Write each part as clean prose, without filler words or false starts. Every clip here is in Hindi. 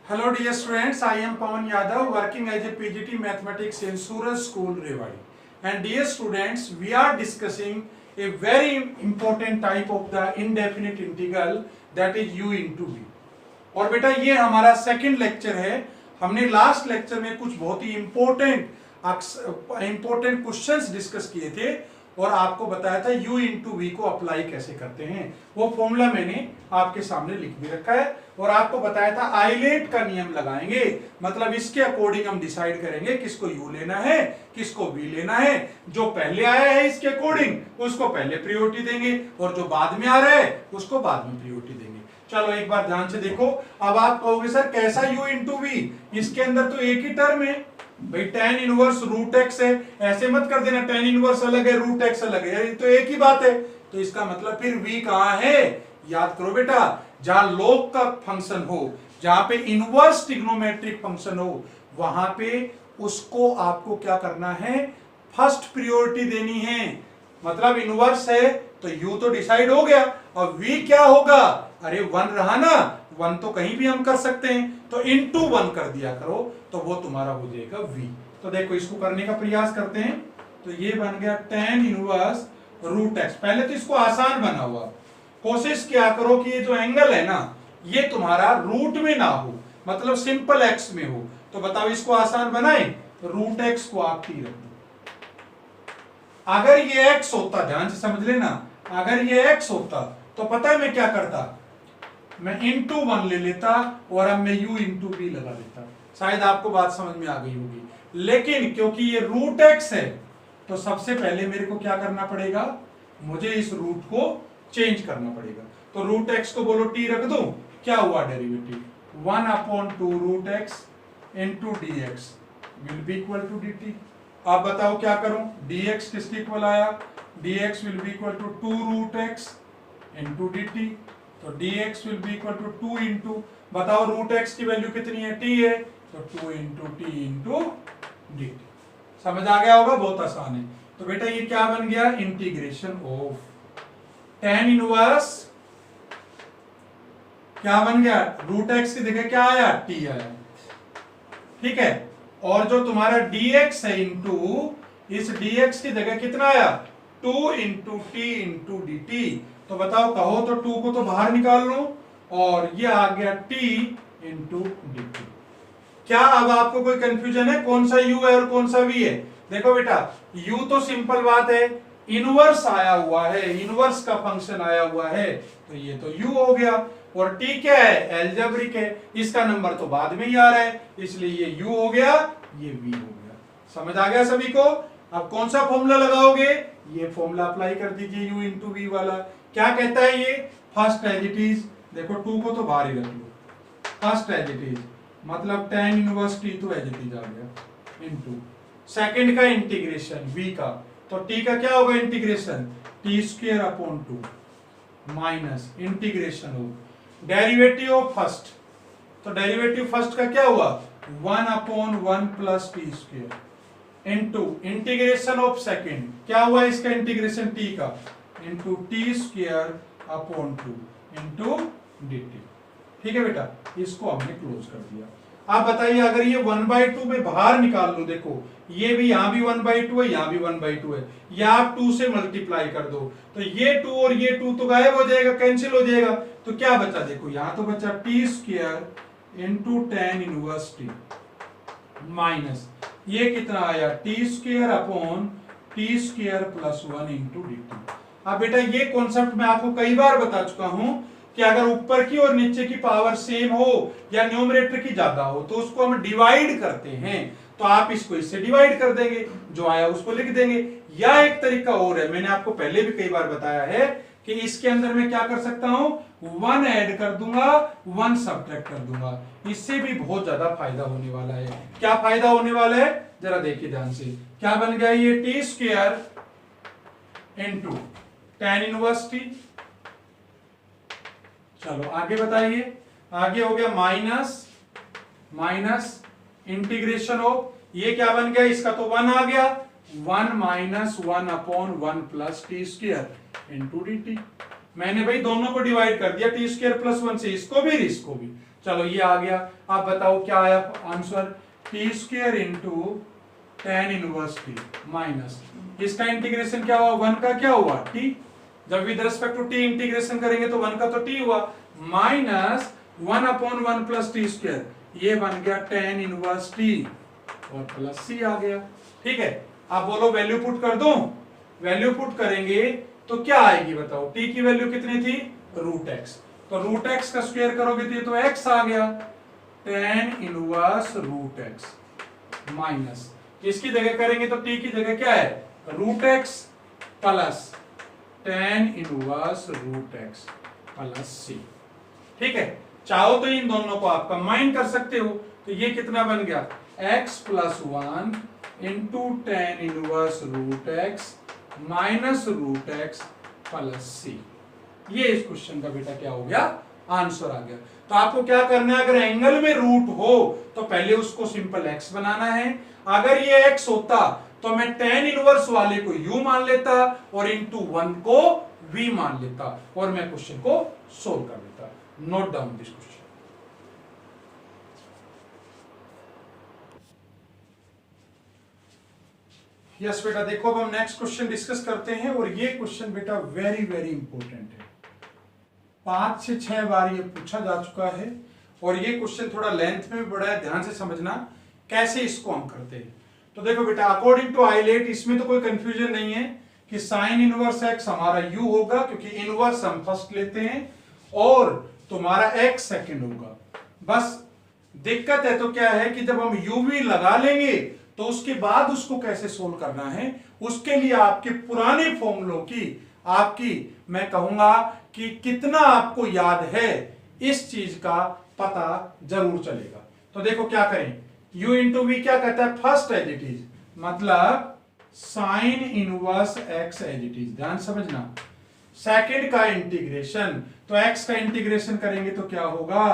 Hello dear students, I am Pawan Yadav working as a PGT Mathematics in Suraj School Rewari. And dear students, we are discussing a very important type of the indefinite integral that is u into v. और बेटा ये हमारा सेकंड लेक्चर है। हमने लास्ट लेक्चर में कुछ बहुत ही इंपॉर्टेंट क्वेश्चंस डिस्कस किए थे और आपको बताया था u इंटू वी को अप्लाई कैसे करते हैं। वो फॉर्मूला मैंने आपके सामने लिख भी रखा है और आपको बताया था आइलेट का नियम लगाएंगे, मतलब इसके अकॉर्डिंग हम डिसाइड करेंगे किसको u लेना है किसको v लेना है। जो पहले आया है इसके अकॉर्डिंग उसको पहले प्रायोरिटी देंगे और जो बाद में आ रहा है उसको बाद में प्रायोरिटी देंगे। चलो एक बार ध्यान से देखो। अब आप कहोगे सर कैसा u इंटू वी, इसके अंदर तो एक ही टर्म है भाई, tan इनवर्स रूट एक्स है। ऐसे मत कर देना tan इनवर्स अलग है रूट एक्स अलग है, ये तो एक ही बात है। तो इसका मतलब फिर v कहां है, याद करो बेटा, जहां log का फंक्शन हो, जहां पे इनवर्स ट्रिग्नोमेट्रिक फंक्शन हो, वहां पे उसको आपको क्या करना है, फर्स्ट प्रायोरिटी देनी है। मतलब इनवर्स है तो u तो डिसाइड हो गया और v क्या होगा, अरे 1 रहा ना, 1 तो कहीं भी हम कर सकते हैं, तो इनटू 1 कर दिया करो तो वो तुम्हारा हो जाएगा v। तो देखो इसको करने का प्रयास करते हैं। तो ये बन गया tan इनवर्स रूट एक्स। पहले तो इसको आसान बना हुआ, कोशिश क्या करो कि ये जो एंगल है ना ये तुम्हारा रूट में ना हो, मतलब सिंपल एक्स में हो। तो बताओ इसको आसान बनाए, रूट एक्स को आप t रख दो। अगर ये x होता, ध्यान से समझ लेना, अगर ये x होता तो पता है मैं क्या करता, मैं इंटू 1 ले लेता और अब मैं u इंटू v लगा लेता। शायद आपको बात समझ में आ गई होगी, लेकिन क्योंकि ये रूट x है तो सबसे पहले मेरे को क्या करना पड़ेगा, मुझे इस रूट को चेंज करना पड़ेगा। तो रूट x को बोलो t रख दो, क्या हुआ derivative 1/2 root x into d x will be equal to d t. आप बताओ क्या करूं, dx किसके इक्वल आया, dx will be equal to 2 root x into d t. तो dx will be equal to 2 into, बताओ रूट x की वैल्यू कितनी है, t है, तो 2 into t into d t. समझ आ गया होगा, बहुत आसान है। तो बेटा ये क्या बन गया, इंटीग्रेशन ऑफ tan इनवर्स क्या बन गया, रूट x की जगह क्या आया, t आया, ठीक है। और जो तुम्हारा dx है इंटू इस dx की जगह कितना आया, 2 into t into d t. तो बताओ, कहो तो 2 को तो बाहर निकाल लो और ये आ गया t इंटू डी टी। क्या अब आपको कोई कंफ्यूजन है कौन सा u है और कौन सा v है? देखो बेटा, u तो सिंपल बात है, इनवर्स आया हुआ है, इनवर्स का फंक्शन आया हुआ है, तो ये तो u हो गया। और t क्या है, एल्जेब्रिक है, इसका नंबर तो बाद में ही आ रहा है, इसलिए ये u हो गया, ये v हो गया। समझ आ गया सभी को? अब कौन सा फॉर्मूला लगाओगे, ये फॉर्मूला अप्लाई कर दीजिए u इंटू वी वाला। क्या कहता है ये, फर्स्ट एज इट इज, देखो 2 को तो बाहर ही रख लो, फर्स्ट एज इट इज मतलब tan इनवर्स t तो एज इट इज आ गया इंटू सेकंड का इंटीग्रेशन v का, तो t का क्या होगा integration, t²/2 minus integration of derivative of first, तो डेरिवेटिव फर्स्ट का क्या हुआ 1/1 plus t² into integration of second, क्या हुआ इसका इंटीग्रेशन t का, इंटू t²/2 इंटू dt। ठीक है बेटा, इसको हमने क्लोज कर दिया। आप बताइए, अगर ये 1/2 में बाहर निकाल लो, देखो ये भी यहां भी 1/2 है, यहां भी 1/2 है, या आप 2 से मल्टीप्लाई कर दो तो ये 2 और ये 2 तो गायब हो जाएगा, कैंसिल हो जाएगा। तो क्या बचा, देखो यहां तो बचा t² into tan inverse t minus ये कितना आया t²/t² इंटू dt। अब बेटा ये कॉन्सेप्ट मैं आपको कई बार बता चुका हूं कि अगर ऊपर की और नीचे की पावर सेम हो या न्यूमरेटर की ज्यादा हो तो उसको हम डिवाइड करते हैं, तो आप इसको इससे डिवाइड कर देंगे, जो आया उसको लिख देंगे। या एक तरीका और है, मैंने आपको पहले भी कई बार बताया है कि इसके अंदर मैं क्या कर सकता हूं, 1 ऐड कर दूंगा 1 सब्ट्रैक्ट कर दूंगा, इससे भी बहुत ज्यादा फायदा होने वाला है। क्या फायदा होने वाला है, जरा देखिए ध्यान से, क्या बन गया ये t² into tan inverse t। चलो आगे बताइए, आगे हो गया माइनस इंटीग्रेशन ऑफ, ये क्या बन गया, इसका तो 1 आ गया, 1 minus 1/1 plus t² into dt। मैंने भाई दोनों को डिवाइड कर दिया t² + 1 से, इसको भी इसको भी, चलो ये आ गया। अब बताओ क्या आया answer, t square into tan inverse t minus, इसका इंटीग्रेशन क्या हुआ, वन का क्या हुआ टी, जब with respect to t integration करेंगे तो वन का तो टी हुआ, minus one upon one plus t square, ये बन गया टेन इनवर्स टी और प्लस सी आ गया। ठीक है, आप बोलो वैल्यू पुट कर दूं, वैल्यू पुट करेंगे तो क्या आएगी बताओ, टी की वैल्यू कितनी थी रूट एक्स, तो रूट एक्स का स्क्वायर करोगे तो ये तो एक्स आ गया, tan inverse root X minus, इसकी जगह करेंगे तो टी की जगह क्या है root X plus tan inverse root X plus C. ठीक है, चाहो तो इन दोनों को आप कंबाइन कर सकते हो, तो ये कितना बन गया x plus one into tan inverse root X minus root X plus C. ये इस क्वेश्चन का बेटा क्या हो गया आंसर आ गया। तो आपको क्या करना है, अगर एंगल में रूट हो तो पहले उसको सिंपल x बनाना है, अगर ये x होता तो मैं टेन इनवर्स वाले को u मान लेता और इंटू वन को v मान लेता और मैं क्वेश्चन को सोल्व कर लेता। Note down this question. Yes बेटा, देखो अब हम नेक्स्ट क्वेश्चन डिस्कस करते हैं और ये क्वेश्चन बेटा वेरी वेरी इंपॉर्टेंट है, 5 से 6 बार ये पूछा जा चुका है और ये क्वेश्चन थोड़ा लेंथ में भी बड़ा है, ध्यान से समझना कैसे इसको हम करते हैं। तो देखो बेटा, अकॉर्डिंग टू आइलेट इसमें तो कोई कंफ्यूजन नहीं है कि साइन इनवर्स एक्स हमारा u होगा, क्योंकि इनवर्स हम फर्स्ट लेते हैं और तुम्हारा x सेकंड होगा। बस दिक्कत है तो क्या है कि जब हम uv लगा लेंगे तो उसके बाद उसको कैसे सोल्व करना है, उसके लिए आपके पुराने फॉर्मूलों की आपकी मैं कहूंगा कि कितना आपको याद है इस चीज का पता जरूर चलेगा। तो देखो क्या करें, u इंटू वी क्या कहता है फर्स्ट एज इट इज, मतलब sine inverse x as it is, ध्यान समझना। सेकंड का इंटीग्रेशन, तो x का इंटीग्रेशन करेंगे तो क्या होगा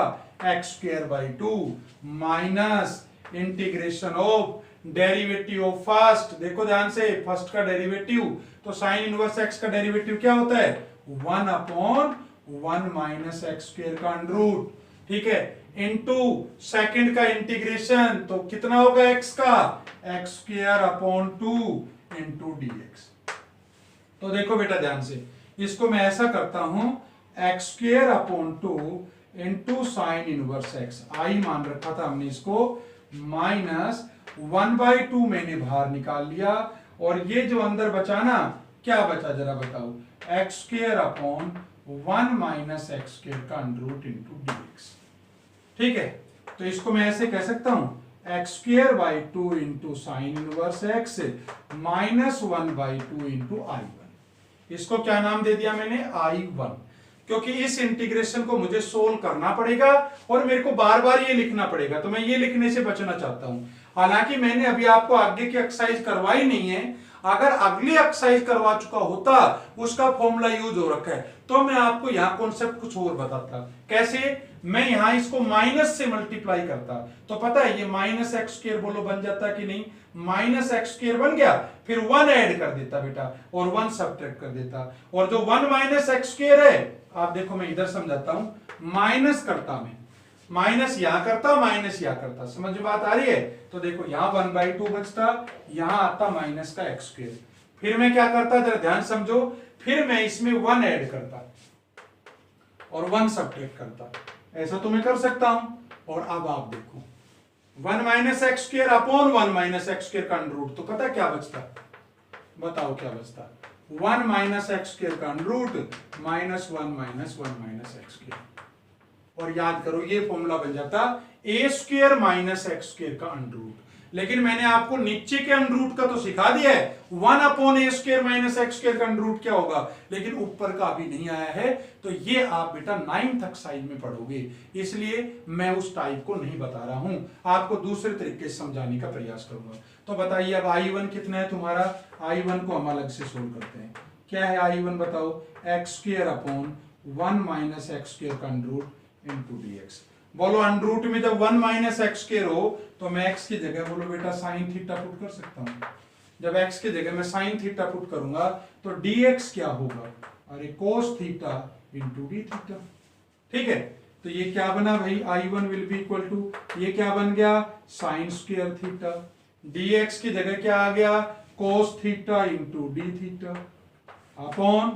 x square by two minus integration of derivative of first, देखो ध्यान से फर्स्ट का डेरिवेटिव, तो साइन इनवर्स x का डेरिवेटिव क्या होता है one upon one minus x square का अंडर रूट। ठीक है, इनटू सेकंड का इंटीग्रेशन, तो कितना होगा x का x square upon two into dx। तो देखो बेटा ध्यान से, इसको मैं ऐसा करता हूं X square upon two into sine inverse X, I मान रखा था हमने इसको, माइनस वन बाई टू मैंने बाहर निकाल लिया और ये जो अंदर बचा ना, क्या बचा जरा बताओ, x square upon one minus x square का अंडर रूट इंटू dx। ठीक है, तो इसको मैं ऐसे कह सकता हूं X square by two into sine inverse x minus one by two into I one. इसको क्या नाम दे दिया मैंने I1, क्योंकि इस इंटीग्रेशन को मुझे सोल्व करना पड़ेगा और मेरे को बार बार ये लिखना पड़ेगा, तो मैं ये लिखने से बचना चाहता हूं। हालांकि मैंने अभी आपको आगे की एक्सरसाइज करवाई नहीं है, अगर अगली एक्सरसाइज करवा चुका होता, उसका फॉर्मूला यूज हो रखा है, तो मैं आपको यहाँ कॉन्सेप्ट कुछ और बताता। कैसे, मैं यहाँ इसको माइनस से मल्टीप्लाई करता, तो पता है ये माइनस एक्स स्क्वायर बोलो बन जाता कि नहीं, माइनस एक्स स्क्वायर बन गया, फिर वन ऐड कर देता बेटा और वन सब्ट्रैक्ट कर देता, और जो वन माइनस एक्स स्क्वायर है, आप देखो मैं इधर समझाता हूं, माइनस करता मैं, माइनस यहां करता माइनस यहां करता, समझ में बात आ रही है। तो देखो यहां वन बाई टू बचता, यहां आता माइनस का एक्स स्क्वायर, फिर मैं क्या करता जरा ध्यान समझो, फिर मैं इसमें वन ऐड करता और वन सब्ट्रैक्ट करता, ऐसा तो मैं कर सकता हूं। और अब आप देखो one minus x square upon one minus x square का अंडर रूट, तो पता क्या बचता, बताओ क्या बचता, वन माइनस एक्स स्क्वायर का under root minus one minus x square, और याद करो ये फॉर्मूला बन जाता a square minus x square का अंडर रूट। लेकिन मैंने आपको नीचे के अंडर रूट का तो सिखा दिया है, वन अपॉन ए स्क्वायर माइनस एक्स स्क्वायर का अंडर रूट क्या होगा, लेकिन ऊपर का अभी नहीं आया है, तो ये आप बेटा 9th एक्सरसाइज में पढ़ोगे, इसलिए मैं उस टाइप को नहीं बता रहा हूं, आपको दूसरे तरीके से समझाने का प्रयास करूंगा। तो बताइए अब I1 कितना है तुम्हारा, I1 को हम अलग से सोल्व करते हैं। क्या है I1 बताओ, x square upon one minus x square का अंडर रूट इंटू dx। बोलो अंडर रूट में जब वन माइनस एक्स स्क्वायर हो तो मैं x की जगह बोलो बेटा साइन थीटा पुट कर सकता हूं, जब x की जगह मैं साइन थीटा पुट करूंगा तो dx क्या होगा, अरे cos theta into D theta. ठीक है, तो ये क्या बना भाई, I1 will be equal to, ये क्या बन गया, साइन स्क्वायर थीटा। dx की जगह क्या आ गया, cos theta into D theta upon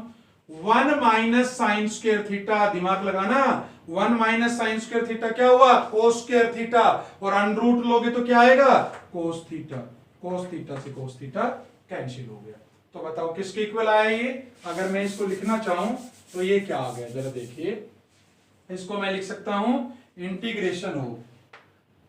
1 minus sine square theta. दिमाग लगाना, 1 माइनस साइन स्क्वायर थीटा क्या हुआ, कोस स्क्वायर थीटा, और अनरूट लोगे तो क्या आएगा, कोस थीटा। कोस थीटा से कोस थीटा कैंसिल हो गया। तो बताओ किसके इक्वल आया ये। अगर मैं इसको लिखना चाहूं तो ये क्या आ गया, जरा देखिए। इसको मैं लिख सकता हूं इंटीग्रेशन हो,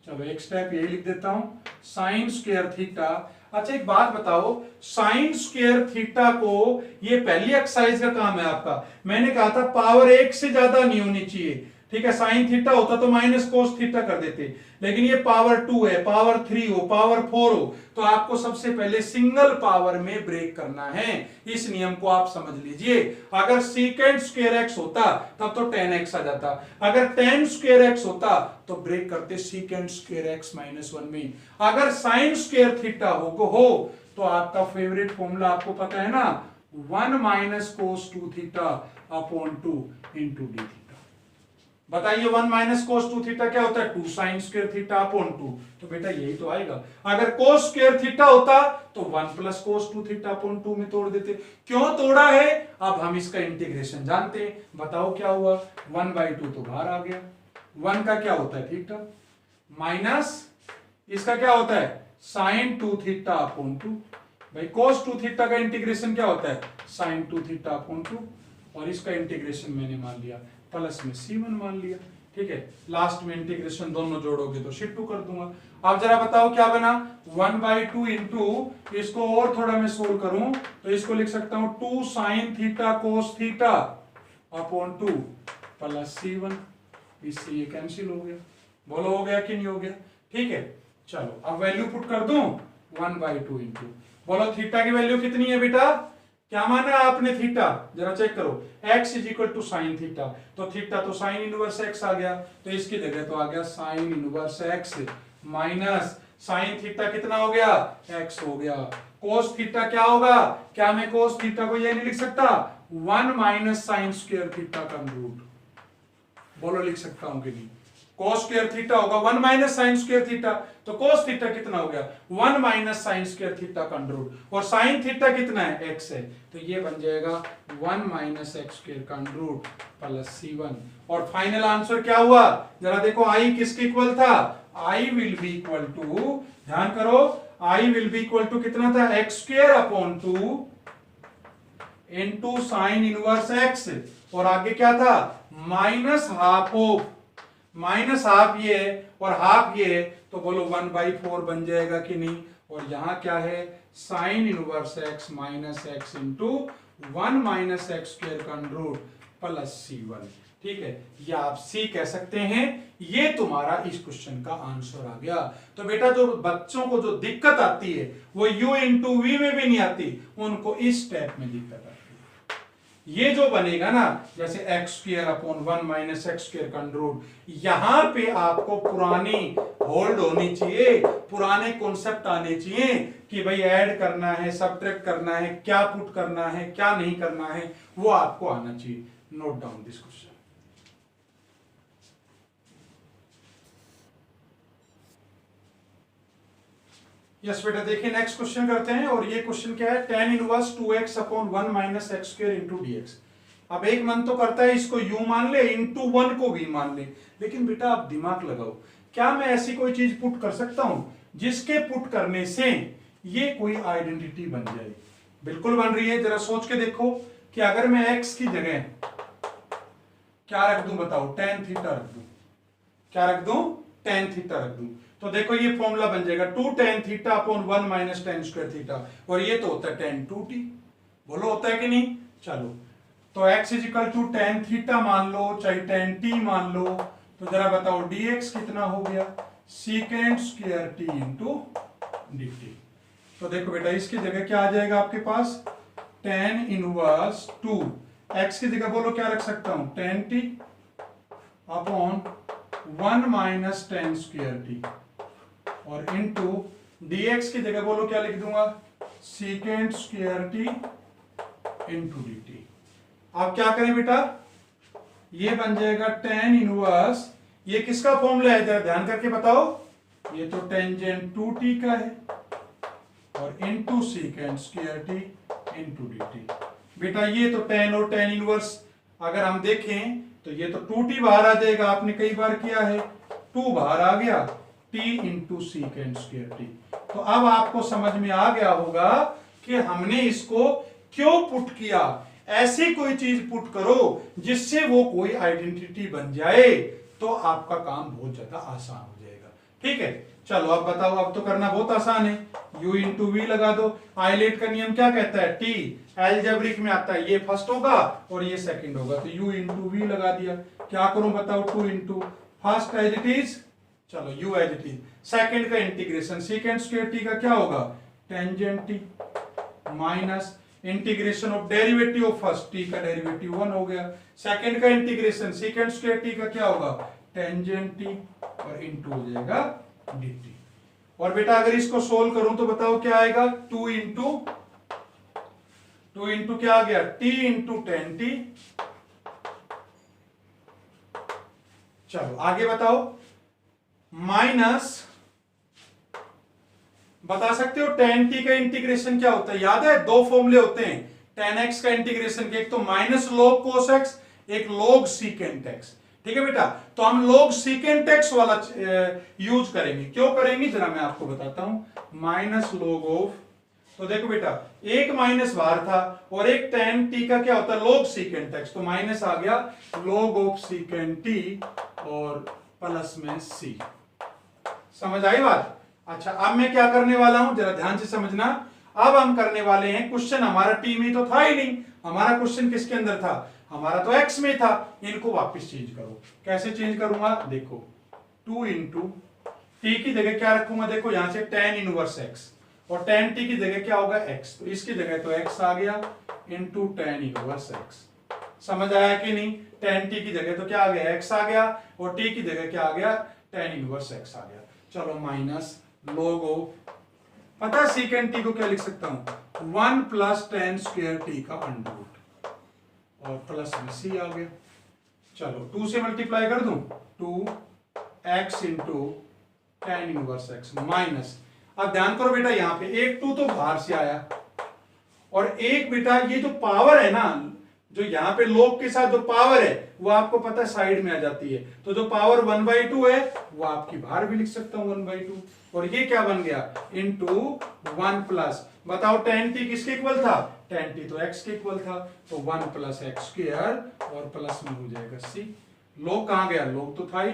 चलो एक स्टेप यही लिख देता हूं, साइन स्क्वायर थीटा। अच्छा एक बात बताओ, साइन स्क्वायर थीटा को, ये पहली एक्सरसाइज का काम है आपका, मैंने कहा था पावर 1 से ज्यादा नहीं होनी चाहिए, ठीक है। साइन थीटा होता तो माइनस कोस थीटा कर देते, लेकिन ये पावर 2 है, पावर 3 हो, पावर 4 हो, तो आपको सबसे पहले सिंगल पावर में ब्रेक करना है। इस नियम को आप समझ लीजिए। अगर सीकेंड स्क्वायर एक्स होता तब तो 10x आ जाता, अगर 10 स्क्वायर एक्स होता तो ब्रेक करते सीकेंड स्क्वायर एक्स माइनस 1 में। अगर साइन स्क्वायर थीटा हो तो आपका फेवरेट फॉर्मूला आपको पता है ना, 1 minus cos 2 theta upon 2 into D theta. बताइए 1 माइनस कोस 2 थीटा क्या होता है, 2 साइन स्क्वायर थीटा अपॉन 2। तो बेटा यही तो आएगा। अगर कोस स्क्वायर थीटा होता तो 1 प्लस कोस 2 थीटा अपॉन 2 में तोड़ देते। क्यों तोड़ा है, अब हम इसका इंटीग्रेशन जानते हैं। बताओ क्या हुआ, 1/2 तो बाहर आ गया, 1 का क्या होता है थीटा, माइनस इसका क्या होता है साइन 2 थीटा अपॉन 2। भाई कोस 2 थीटा का इंटीग्रेशन क्या होता है, साइन 2 थीटा अपॉन 2, और इसका इंटीग्रेशन मैंने मान लिया प्लस में c1 मान लिया, ठीक है। लास्ट में इंटीग्रेशन दोनों जोड़ोगे तो शिफ्ट कर दूंगा। अब जरा बताओ क्या बना, 1/2 इंटू, इसको और थोड़ा मैं सोल्व करूं तो इसको लिख सकता हूं 2 sine theta cos theta upon 2 plus c1। इससे ये कैंसिल हो गया। बोलो हो गया कि नहीं हो गया, ठीक है। चलो अब वैल्यू पुट कर दूं, 1/2 इंटू, बोलो थीटा की वैल्यू कितनी है बेटा, क्या माना आपने थीटा, जरा चेक करो, x is equal to sine theta, तो थीटा तो साइन इनवर्स x आ गया, तो इसकी जगह तो आ गया sine inverse x minus sine theta कितना हो गया, x हो गया। कोस थीटा क्या होगा, क्या मैं कोस थीटा को ये नहीं लिख सकता, 1 माइनस साइन स्क्वायर थीटा का रूट, बोलो लिख सकता हूं कि नहीं। कोस स्क्वायर थीटा होगा 1 माइनस साइन स्क्वायर थीटा, तो कोस थीटा कितना हो गया, 1 माइनस साइन स्क्वायर थीटा का अंडर रूट, और साइन थीटा कितना है, x है, तो ये बन जाएगा 1 माइनस एक्स स्क्वायर का अंडर रूट प्लस c1। और फाइनल आंसर क्या हुआ, जरा देखो, i किसके इक्वल था, i will be equal to, ध्यान करो, i will be equal to कितना था, x square upon 2 into sine inverse x, और आगे क्या था, minus half of, minus half ये और हाफ ये, तो बोलो 1/4 बन जाएगा कि नहीं। और यहां क्या है, sign inverse x minus x into 1 minus x square का अंडर रूट प्लस c1, ठीक है। या आप c कह सकते हैं। ये तुम्हारा इस क्वेश्चन का आंसर आ गया। तो बेटा जो बच्चों को जो दिक्कत आती है वो u इंटू वी में भी नहीं आती, उनको इस स्टेप में दिक्कत आती है। ये जो बनेगा ना, जैसे x square upon 1 minus x square का अंडर रूट, यहां पे आपको पुरानी होल्ड होनी चाहिए, पुराने कॉन्सेप्ट आने चाहिए कि भाई ऐड करना है, सब्ट्रैक्ट करना है, क्या पुट करना है, क्या नहीं करना है, वो आपको आना चाहिए। Note down this question. Yes बेटा, देखिए नेक्स्ट क्वेश्चन करते हैं, और ये क्वेश्चन क्या है, tan inverse 2x upon 1 minus x square into dx। अब एक मन तो करता है इसको u मान ले, इंटू 1 को v मान ले, लेकिन बेटा आप दिमाग लगाओ, क्या मैं ऐसी कोई चीज पुट कर सकता हूं जिसके पुट करने से ये कोई आइडेंटिटी बन जाए। बिल्कुल बन रही है। जरा सोच के देखो कि अगर मैं x की जगह क्या रख दूं, बताओ, tan थीटा रख दूं, क्या रख दूं, tan थीटा रख दूं, तो देखो ये फॉर्मूला बन जाएगा 2 tan theta upon 1 minus tan square theta, और ये तो होता है tan 2t। बोलो होता है कि नहीं। चलो तो x is equal to tan theta मान लो, चाहे tan t मान लो, तो जरा बताओ dx कितना हो गया, secant square t into dt। तो देखो बेटा इसकी जगह क्या आ जाएगा आपके पास, tan इनवर्स 2, x की जगह बोलो क्या रख सकता हूं, tan t upon 1 minus tan square t, और इनटू dx की जगह बोलो क्या लिख दूंगा, secant square t into dt। आप क्या करें बेटा, ये बन जाएगा tan इनवर्स, ये किसका फॉर्मूला है जरा ध्यान करके बताओ, ये तो टेंजेंट 2t का है और into secant square T into dt। बेटा ये तो tan और tan इनवर्स अगर हम देखें तो ये तो 2t बाहर आ जाएगा, आपने कई बार किया है, 2 बाहर आ गया, t into secant square T. तो अब आपको समझ में आ गया होगा कि हमने इसको क्यों पुट किया। ऐसी कोई चीज पुट करो जिससे वो कोई आइडेंटिटी बन जाए तो आपका काम बहुत ज्यादा आसान हो जाएगा। ठीक है, चलो अब बताओ, अब तो करना बहुत आसान है, u इंटू वी लगा दो। आइलेट का नियम क्या कहता है, t एल्जेब्रिक में आता है, ये फर्स्ट होगा और ये सेकंड होगा, तो u इंटू वी लगा दिया। क्या करूं बताओ, 2 into first as it is, चलो u as it is, second का इंटीग्रेशन सीकेंट स्क्वायर टी का क्या होगा, tangent t minus integration of derivative of first t का डेरिवेटिव 1 हो गया, सेकंड का इंटीग्रेशन सीकेंट स्क्वायर टी का क्या होगा, टेंजेंट टी और इनटू हो जाएगा dt। और बेटा अगर इसको सोल्व करूं तो बताओ क्या आएगा, 2 इंटू क्या आ गया, t इंटू टेन टी। चलो आगे बताओ, माइनस बता सकते हो tan t का इंटीग्रेशन क्या होता है, याद है 2 फॉर्मूले होते हैं tan x का इंटीग्रेशन के, एक तो माइनस log cos x, एक log secant x। ठीक है बेटा, तो हम log secant x वाला यूज करेंगे। क्यों करेंगे जरा मैं आपको बताता हूं, माइनस log ऑफ, तो देखो बेटा एक माइनस बाहर था और एक tan t का क्या होता है log secant x, तो माइनस आ गया log ऑफ secant t और प्लस में c। समझ आई बात। अच्छा अब मैं क्या करने वाला हूं जरा ध्यान से समझना, अब हम करने वाले हैं, क्वेश्चन हमारा टी में तो था ही नहीं, हमारा क्वेश्चन किसके अंदर था, हमारा तो x में था, इनको वापस चेंज करो। कैसे चेंज करूंगा, देखो 2 इंटू टी की जगह क्या रखूंगा, देखो यहां से tan इनवर्स x और tan t की जगह क्या होगा x, तो इसकी जगह तो x आ गया इंटू tan इनवर्स x। समझ आया कि नहीं, tan t की जगह तो क्या आ गया, x आ गया और t की जगह क्या आ गया, tan इनवर्स x आ गया। चलो माइनस log ऑफ, पता सीकेंट टी को क्या लिख सकता हूं, 1 प्लस tan स्क्वायर टी का अंडर रूट और प्लस में c आ गया। चलो 2 से मल्टीप्लाई कर दूं, 2x into tan inverse x minus, अब ध्यान करो बेटा यहां पे एक 2 तो बाहर से आया और एक बेटा ये जो पावर है ना, जो यहाँ पे log के साथ जो पावर है वो आपको पता है साइड में आ जाती है, तो जो पावर 1/2 है वो आपकी बाहर भी लिख सकता हूं 1/2, और ये क्या बन गया इंटू 1 प्लस, बताओ tan t किसके इक्वल था, tan t तो x के इक्वल था, तो 1 प्लस एक्स स्क्वायर और प्लस में हो जाएगा c। log कहां गया, log तो था ही,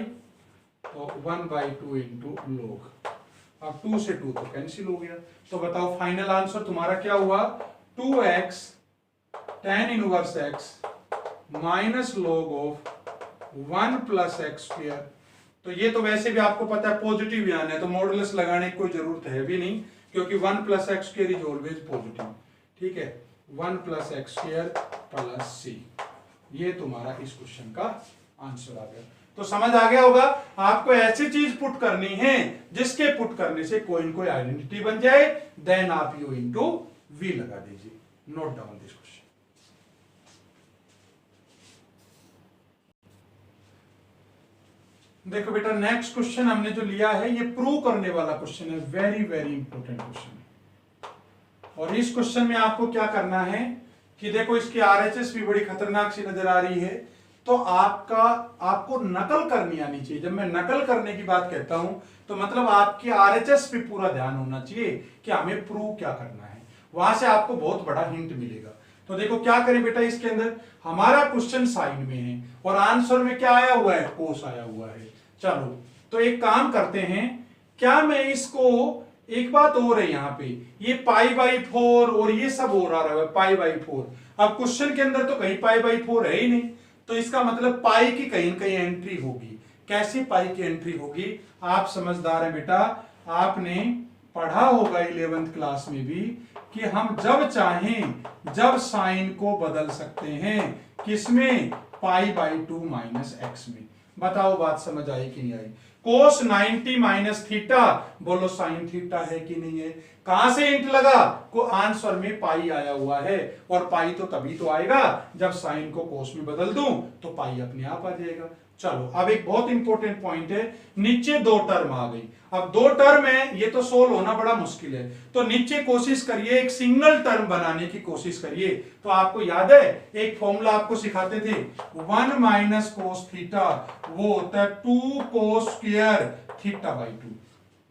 तो 1/2 इंटू log, अब 2 से 2 तो कैंसिल हो गया, तो बताओ फाइनल आंसर तुम्हारा क्या हुआ, 2x tan inverse x minus log of 1 plus x square. तो ये तो वैसे भी आपको पता है पॉजिटिव यानी है, तो मॉडुलस लगाने की कोई जरूरत है भी नहीं, क्योंकि 1 plus x square is always positive. ठीक है, 1 plus x square plus c, ये तुम्हारा इस क्वेश्चन का आंसर आ गया। तो समझ आ गया होगा, आपको ऐसी चीज पुट करनी है जिसके पुट करने से कोई न कोई आइडेंटिटी बन जाए, देन आप u इंटू वी लगा दीजिए। Note down this question. देखो बेटा नेक्स्ट क्वेश्चन हमने जो लिया है ये प्रूव करने वाला क्वेश्चन है, वेरी वेरी इंपॉर्टेंट क्वेश्चन है। और इस क्वेश्चन में आपको क्या करना है कि देखो इसकी आरएचएस भी बड़ी खतरनाक सी नजर आ रही है, तो आपको नकल करनी आनी चाहिए। जब मैं नकल करने की बात कहता हूं तो मतलब आपकी आरएचएस पे पूरा ध्यान होना चाहिए कि हमें प्रूव क्या करना है, वहां से आपको बहुत बड़ा हिंट मिलेगा। तो देखो क्या करें बेटा, इसके अंदर हमारा क्वेश्चन साइन में है और आंसर में क्या आया हुआ है, कोस आया हुआ है। चलो तो एक काम करते हैं, क्या मैं इसको, एक बात और है यहाँ पे, ये π/4 और ये सब हो रहा है π/4। अब क्वेश्चन के अंदर तो कहीं π/4 है ही नहीं, तो इसका मतलब पाई की कहीं न कहीं एंट्री होगी। कैसी पाई की एंट्री होगी, आप समझदार हैं बेटा, आपने पढ़ा होगा 11th क्लास में भी कि हम जब चाहें जब साइन को बदल सकते हैं, किसमें, π/2 - x में। बताओ बात समझ आई कि नहीं आई। कोस 90 माइनस थीटा, बोलो साइन थीटा है कि नहीं है। कहां से इंट लगा, को आंसर में पाई आया हुआ है, और पाई तो तभी तो आएगा जब साइन को कोस में बदल दूं तो पाई अपने आप आ जाएगा। चलो अब एक बहुत इंपॉर्टेंट पॉइंट है, नीचे दो टर्म आ गई। अब दो टर्म है, ये तो सोल्व होना बड़ा मुश्किल है, तो नीचे कोशिश करिए एक सिंगल टर्म बनाने की कोशिश करिए। तो आपको याद है एक फॉर्मूला आपको सिखाते थे, 1 माइनस कोस थीटा, वो होता है 2 कोस स्क्वायर थीटा बाई 2।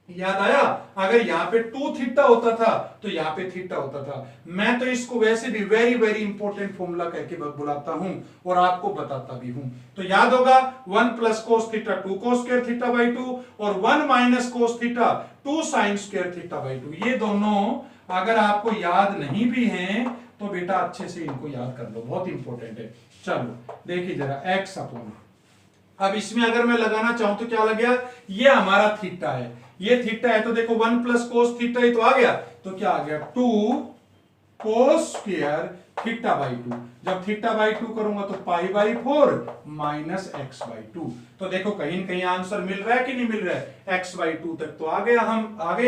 याद आया, अगर यहां पे 2 थीटा होता था तो यहां पे थीटा होता था। मैं तो इसको वैसे भी वेरी वेरी इंपॉर्टेंट फॉर्मूला करके बुलाता हूं और आपको बताता भी हूं। तो याद होगा 1 plus cos theta 2 cos square theta by 2, और 1 minus cos theta 2 sine square theta by 2। ये दोनों अगर आपको याद नहीं भी हैं तो बेटा अच्छे से इनको याद कर लो, बहुत इंपॉर्टेंट है। चलो देखिए जरा x अपॉन, अब इसमें अगर मैं लगाना चाहूं तो क्या लग गया, ये हमारा थीटा है, ये थीटा है, तो देखो 1 प्लस कोस थीटा ही तो आ गया, तो क्या आ गया 2 कोस स्क्वायर थीटा बाई 2। जब थीटा बाई 2 करूंगा तो pi by 4 minus x by 2। तो देखो कहीं न कहीं आंसर मिल रहा है कि नहीं मिल रहा है, एक्स बाई 2 तक तो आ गए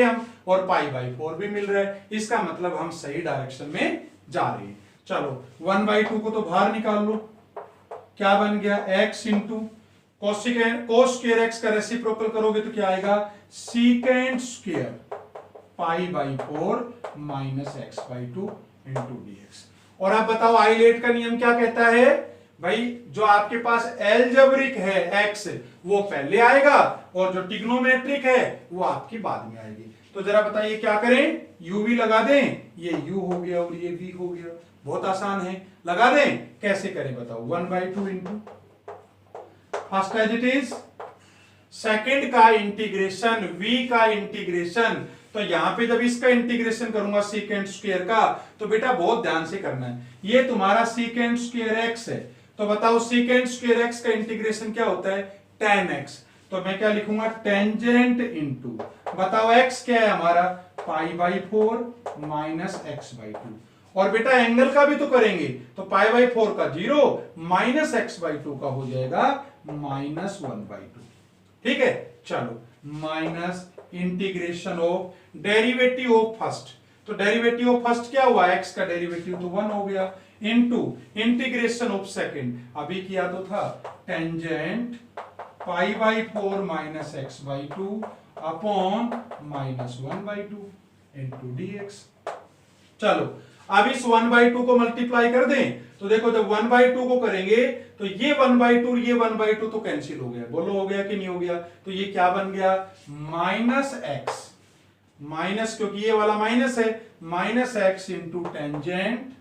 हम और पाई बाई 4 भी मिल रहा है। इसका मतलब हम सही डायरेक्शन में जा रहे हैं। चलो 1 बाई 2 को तो बाहर निकाल लो, क्या बन गया x into cos square x का रेसिप्रोकल करोगे तो क्या आएगा, secant square pi by 4 minus x by 2 into dx। और आप बताओ आइलेट का नियम क्या कहता है, भाई जो आपके पास एलजेब्रिक है x वो पहले आएगा और जो ट्रिग्नोमेट्रिक है वो आपकी बाद में आएगी। तो जरा बताइए क्या करें, u भी लगा दें, ये u हो गया और ये v हो गया, बहुत आसान है, लगा दें। कैसे करें बताओ, 1 by 2 into first as it is, second का इंटीग्रेशन v का इंटीग्रेशन। तो यहां पे जब इसका इंटीग्रेशन करूंगा सीकेंड स्क्वायर का, तो बेटा बहुत ध्यान से करना है, ये तुम्हारा सीकेंड स्क्वायर x है, तो बताओ सीकेंड स्क्वायर x का इंटीग्रेशन क्या होता है, tan x। तो मैं क्या लिखूंगा, टेंजेंट इंटू, बताओ x क्या है हमारा, pi by 4 minus x by 2। और बेटा एंगल का भी तो करेंगे, तो पाई बाई 4 का 0 माइनस एक्स बाई 2 का हो जाएगा माइनस 1 बाई 2। ठीक है, चलो minus integration of derivative of first, तो डेरिवेटिव ऑफ फर्स्ट क्या हुआ, x का डेरिवेटिव तो 1 हो गया, इनटू इंटीग्रेशन ऑफ सेकंड, अभी किया तो था tangent pi by 4 minus x by 2 upon minus 1 by 2 into dx। चलो अब इस 1 बाई 2 को मल्टीप्लाई कर दें, तो देखो जब 1 बाई 2 को करेंगे तो ये 1 बाई 2 ये 1 बाई 2 तो कैंसिल हो गया, बोलो हो गया कि नहीं हो गया। तो ये क्या बन गया, माइनस एक्स, माइनस क्योंकि ये वाला माइनस है, minus x into tangent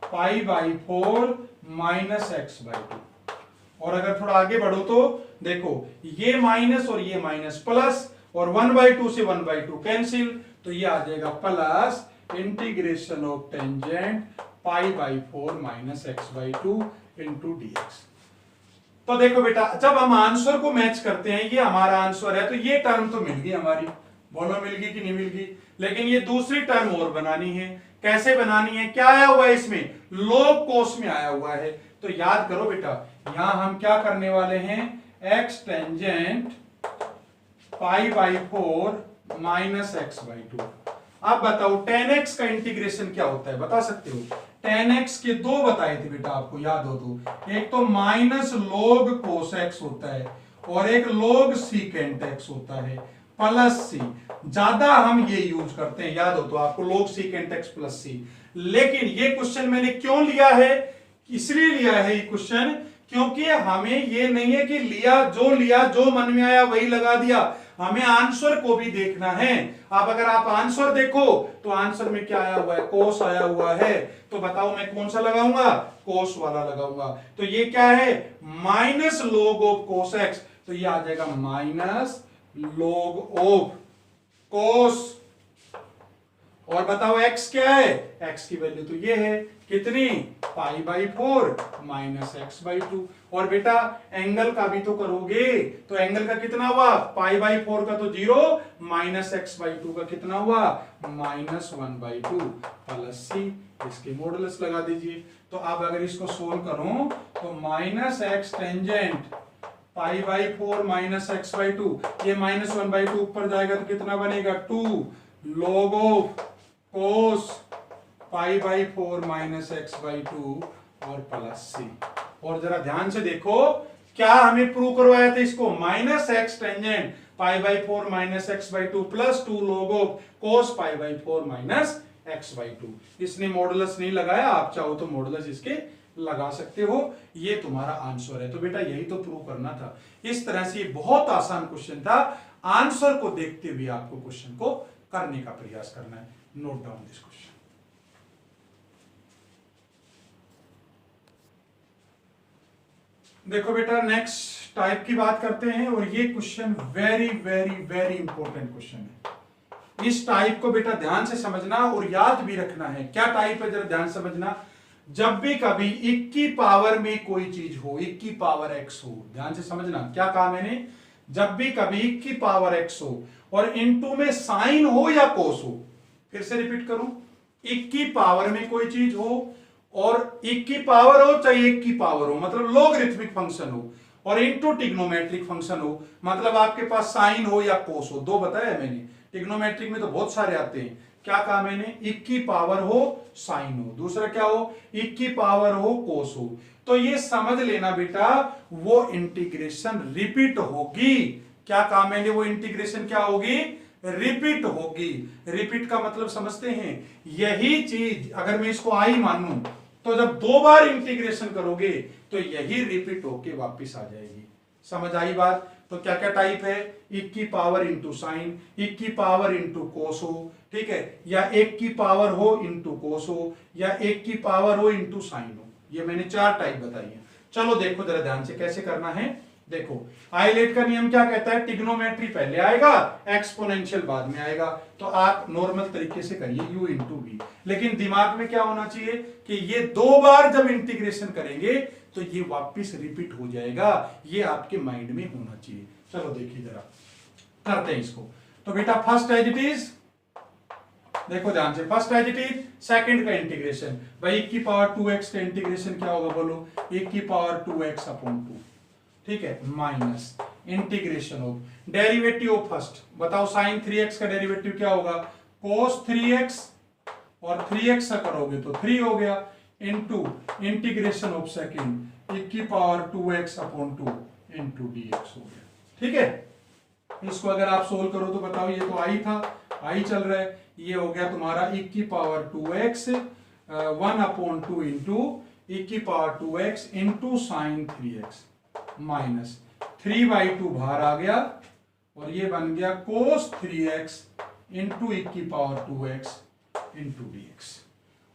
pi by 4 minus x by 2। और अगर थोड़ा आगे बढ़ो तो देखो ये माइनस और ये माइनस प्लस, और 1 बाई 2 से 1 बाई 2 कैंसिल, तो ये आ जाएगा plus integration of tangent pi by 4 minus x by 2 into dx। तो देखो बेटा जब हम आंसर को मैच करते हैं, ये हमारा आंसर है, तो ये टर्म तो मिल गई हमारी, बोलो मिल गई कि नहीं मिल गई। लेकिन ये दूसरी टर्म और बनानी है, कैसे बनानी है, क्या आया हुआ है इसमें, लोग कोस में आया हुआ है। तो याद करो बेटा, यहां हम क्या करने वाले हैं, x tangent pi by 4 minus x by 2। अब बताओ tan x का इंटीग्रेशन क्या होता है, बता सकते हो। tan x के दो बताए थे बेटा, आपको याद हो तो, एक तो माइनस log cos x होता है और एक log secant x होता है, प्लस सी। ज्यादा हम ये यूज करते हैं, याद हो तो आपको, log secant x प्लस सी। लेकिन ये क्वेश्चन मैंने क्यों लिया है, इसलिए लिया है ये क्वेश्चन क्योंकि हमें ये नहीं है कि लिया जो मन में आया वही लगा दिया, हमें आंसर को भी देखना है। अब अगर आप आंसर देखो तो आंसर में क्या आया हुआ है, कोस आया हुआ है, तो बताओ मैं कौन सा लगाऊंगा, कोस वाला लगाऊंगा। तो ये क्या है, माइनस लोग ऑफ कोस एक्स, तो ये आ जाएगा माइनस लोग ऑफ कोस। और बताओ x क्या है, x की वैल्यू तो ये है, कितनी, pi by 4 minus x by 2। और बेटा एंगल का भी तो करोगे, तो एंगल का कितना हुआ, पाई बाई 4 का तो 0 माइनस एक्स बाई 2 का कितना हुआ, माइनस 1 बाई 2 प्लस सी, इसके मॉडुलस लगा दीजिए। तो अब अगर इसको सोल्व करूं तो minus x tangent pi by 4 minus x by 2, ये -1/2 ऊपर जाएगा तो कितना बनेगा 2 log of cos pi by 4 minus x by 2 और प्लस सी। और जरा ध्यान से देखो क्या हमें प्रूव करवाया था इसको, minus x tangent pi by 4 minus x by 2 plus 2 log of cos pi by 4 minus x by 2। इसने मॉडुलस नहीं लगाया, आप चाहो तो मॉडुलस इसके लगा सकते हो, ये तुम्हारा आंसर है। तो बेटा यही तो प्रूव करना था। इस तरह से बहुत आसान क्वेश्चन था, आंसर को देखते हुए आपको क्वेश्चन को करने का प्रयास करना है। Note down this question. देखो बेटा नेक्स्ट टाइप की बात करते हैं, और ये question very very very important question है। इस टाइप को बेटा ध्यान से समझना और याद भी रखना है। क्या टाइप है जरा ध्यान समझना। जब भी कभी 1 की पावर में कोई चीज हो, 1 की पावर x हो, ध्यान से समझना क्या कहा मैंने, जब भी कभी 1 की पावर x हो और इनटू में साइन हो या कोस हो, फिर से रिपीट करूं, 1 की पावर में कोई चीज हो और 1 की पावर हो चाहे 1 की पावर हो, मतलब लॉगरिथमिक फंक्शन हो, और इनटू ट्रिग्नोमेट्रिक फंक्शन हो, मतलब आपके पास साइन हो या कोस हो। दो बताया मैंने, ट्रिग्नोमेट्रिक में तो बहुत सारे आते हैं। क्या कहा मैंने, 1 की पावर हो साइन हो, दूसरा क्या हो 1 की पावर हो कोस हो। तो ये समझ लेना बेटा वो इंटीग्रेशन रिपीट होगी। क्या कहा मैंने, वो इंटीग्रेशन क्या होगी, रिपीट होगी। रिपीट का मतलब समझते हैं, यही चीज अगर मैं इसको आई मानूं तो जब 2 बार इंटीग्रेशन करोगे तो यही रिपीट होके वापस आ जाएगी। समझ आई बात। तो क्या क्या टाइप है, 1 की पावर इंटू साइन, 1 की पावर इंटू कोस हो, ठीक है, या 1 की पावर हो इंटू कोस हो, या 1 की पावर हो इंटू साइन हो। ये मैंने 4 टाइप बताई है। चलो देखो जरा ध्यान से कैसे करना है। देखो आइलेट का नियम क्या कहता है, ट्रिग्नोमेट्री पहले आएगा, एक्सपोनेंशियल बाद में आएगा। तो आप नॉर्मल तरीके से करिए u इंटू वी, लेकिन दिमाग में क्या होना चाहिए कि ये 2 बार जब इंटीग्रेशन करेंगे तो ये वापस रिपीट हो जाएगा, ये आपके माइंड में होना चाहिए। चलो देखिए जरा करते हैं इसको। तो बेटा फर्स्ट एज इट इज, देखो ध्यान से, first as it is second का इंटीग्रेशन, भाई 1 की पावर 2x का इंटीग्रेशन क्या होगा बोलो, 1 की पावर 2x अपॉन 2, ठीक है, minus integration of derivative of first, बताओ साइन 3x का डेरिवेटिव क्या होगा, cos 3x, और 3x का करोगे तो 3 हो गया, इनटू इंटीग्रेशन ऑफ सेकंड 1 की power 2x upon 2 into dx हो गया। ठीक है, इसको अगर आप सोल्व करो तो बताओ, ये तो i था, i चल रहा है, ये हो गया तुम्हारा 1 की पावर 2x 1 अपॉन 2 इंटू 1 की power 2x into sine 3x minus 3/2 बाहर आ गया, और ये बन गया cos 3x इंटू 1 की पावर 2x इंटू dx।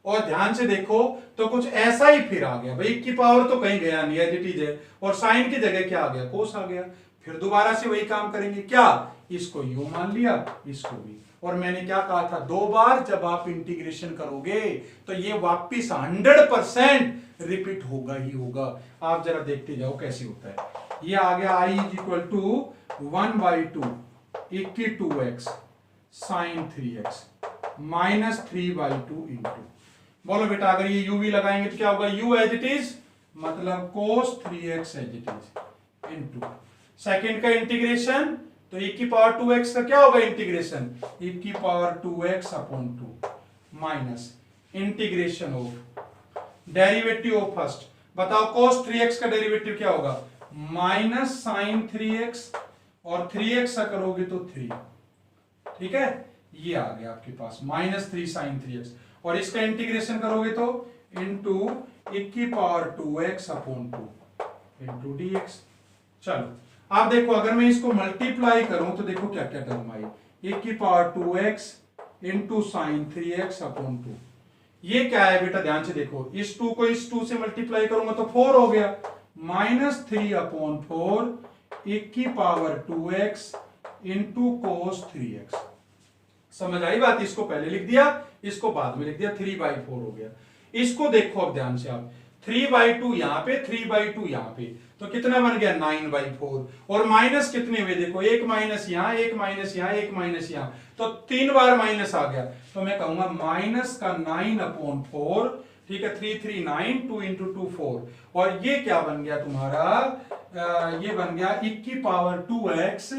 और ध्यान से देखो तो कुछ ऐसा ही फिर आ गया, भाई 1 की पावर तो कहीं गया नहीं, एज इट इज है, और साइन की जगह क्या आ गया, कोस आ गया। फिर दोबारा से वही काम करेंगे, क्या, इसको यू मान लिया, इसको भी, और मैंने क्या कहा था, 2 बार जब आप इंटीग्रेशन करोगे तो ये वापिस 100% रिपीट होगा ही होगा। आप जरा देखते जाओ कैसे होता है। ये आ गया i इज इक्वल टू 1/2 1 की 2x sine 3x minus 3/2 into, बोलो बेटा अगर ये u भी लगाएंगे तो क्या होगा, u एज इट इज मतलब cos 3x as it is into second का इंटीग्रेशन, तो 1 की पावर 2x का क्या होगा इंटीग्रेशन, 1 की power 2x upon 2 minus integration of derivative of first, बताओ cos 3x का डेरिवेटिव क्या होगा, माइनस साइन 3x, और 3x का करोगे तो 3, ठीक है, ये आ गया आपके पास माइनस 3 साइन 3x, और इसका इंटीग्रेशन करोगे तो इंटू 1 की power 2x upon 2 into dx। चलो आप देखो अगर मैं इसको मल्टीप्लाई करूं तो देखो क्या क्या टर्म आई, 1 की power 2x into sine 3x upon 2, ये क्या है बेटा ध्यान से देखो, इस 2 को इस 2 से मल्टीप्लाई करूंगा तो 4 हो गया, माइनस 3 अपॉन 4 1 की power 2x into cos 3x। समझ आई बात, इसको पहले लिख दिया, इसको बाद में लिख दिया, 3/4 हो गया। इसको देखो अब ध्यान से आप, 3/2 यहां पे 3/2 यहां पे, तो कितना बन गया 9/4, और माइनस कितने हुए देखो, एक माइनस यहां, एक माइनस यहां, एक माइनस यहां, तो 3 बार माइनस आ गया, तो मैं कहूंगा माइनस का 9/4 ठीक है, 3 3 9, 2 इंटू 2 4, और ये क्या बन गया तुम्हारा, ये बन गया e की पावर 2x,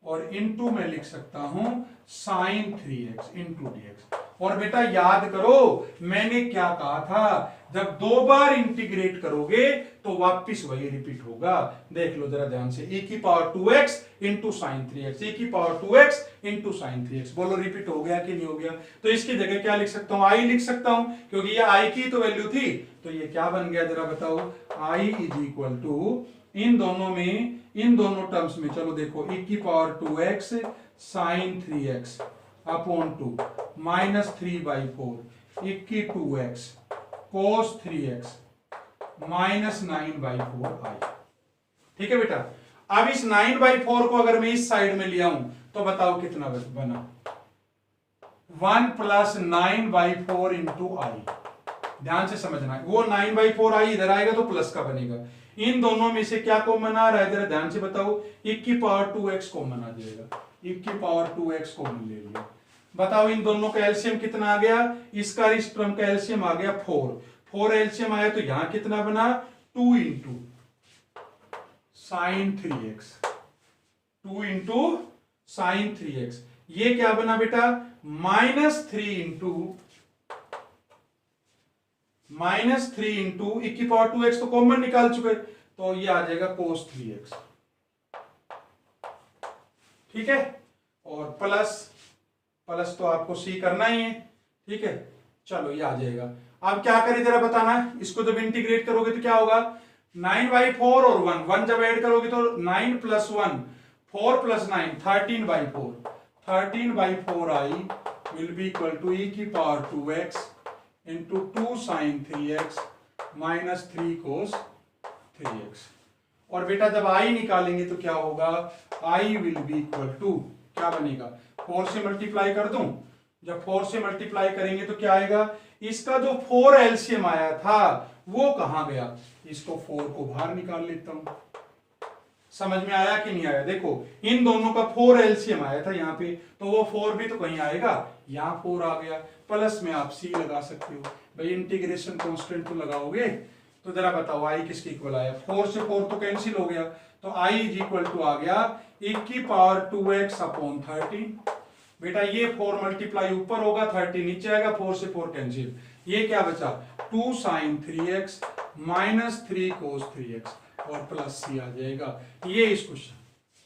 और इनटू में लिख सकता हूं साइन 3x इंटू dx। और बेटा याद करो मैंने क्या कहा था, जब दो बार इंटीग्रेट करोगे तो वापिस वही रिपीट होगा। देख लो जरा ध्यान से, e की power 2x into sine 3x, e की power 2x into sine 3x, बोलो रिपीट हो गया कि नहीं हो गया। तो इसकी जगह क्या लिख सकता हूं, i लिख सकता हूं, क्योंकि ये i की तो वैल्यू थी, तो ये क्या बन गया जरा बताओ, i इज इक्वल टू इन दोनों में, इन दोनों टर्म्स में, चलो देखो e की power 2x sine 3x upon 2 minus 3/4 e की 2x cos 3x minus 9/4 i। ठीक है बेटा, अब इस 9/4 को अगर मैं इस साइड में लिया हूं तो बताओ कितना बना, 1 प्लस 9/4 इंटू आई। ध्यान से समझना है, वो 9/4 आई इधर आएगा तो प्लस का बनेगा। इन दोनों में से क्या कॉमन आ रहा है जरा ध्यान से बताओ, e की पावर 2x कॉमन आ जाएगा, e की पावर 2x कॉमन ले लिया। बताओ इन दोनों का एलसीएम कितना आ गया, इसका इस टर्म का एलसीएम आ गया 4 एलसीएम आया तो यहां कितना बना, 2 into sine 3x, 2 into sine 3x, ये क्या बना बेटा, -3 इंटू e की पावर 2x तो कॉमन निकाल चुके, तो ये आ जाएगा cos 3x। ठीक है, और प्लस तो आपको सी करना ही है। ठीक है, चलो ये आ जाएगा। अब क्या करें जरा बताना, इसको जब इंटीग्रेट करोगे तो क्या होगा, 9/4 और 1 जब ऐड करोगे तो 9 plus 1 4 plus 9 13/4 I will be equal to e की power 2x into 2 sine 3x minus 3 cos 3x। और बेटा जब i निकालेंगे तो क्या होगा, i will be equal to क्या बनेगा, 4 से मल्टीप्लाई कर दूं, जब 4 से मल्टीप्लाई करेंगे तो क्या आएगा, इसका जो 4 एलसीएम आया था वो कहां गया, इसको 4 को बाहर निकाल लेता हूं। समझ में आया कि नहीं आया, देखो इन दोनों का 4 एलसीएम आया था यहाँ पे, तो वो 4 भी तो कहीं आएगा, यहाँ 4 आ गया, प्लस में आप सी लगा सकते हो। भाई इंटीग्रेशन कांस्टेंट तो लगाओगे, तो जरा बताओ आई किसके इक्वल आया, 4 से 4 तो कैंसिल हो गया, तो i इज इक्वल टू आ गया e की पावर 2x अपॉन 13। बेटा ये 4 मल्टीप्लाई ऊपर होगा, 30 नीचे आएगा, 4 से 4 कैंसिल, ये क्या बचा 2 sine 3x minus 3 cos 3x और प्लस सी आ जाएगा। ये इस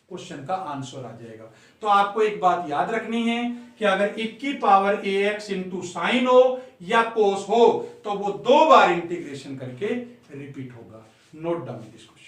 क्वेश्चन का आंसर आ जाएगा। तो आपको एक बात याद रखनी है कि अगर e की पावर ax इंटू साइन हो या कोस हो तो वो 2 बार इंटीग्रेशन करके रिपीट होगा। Note down this question.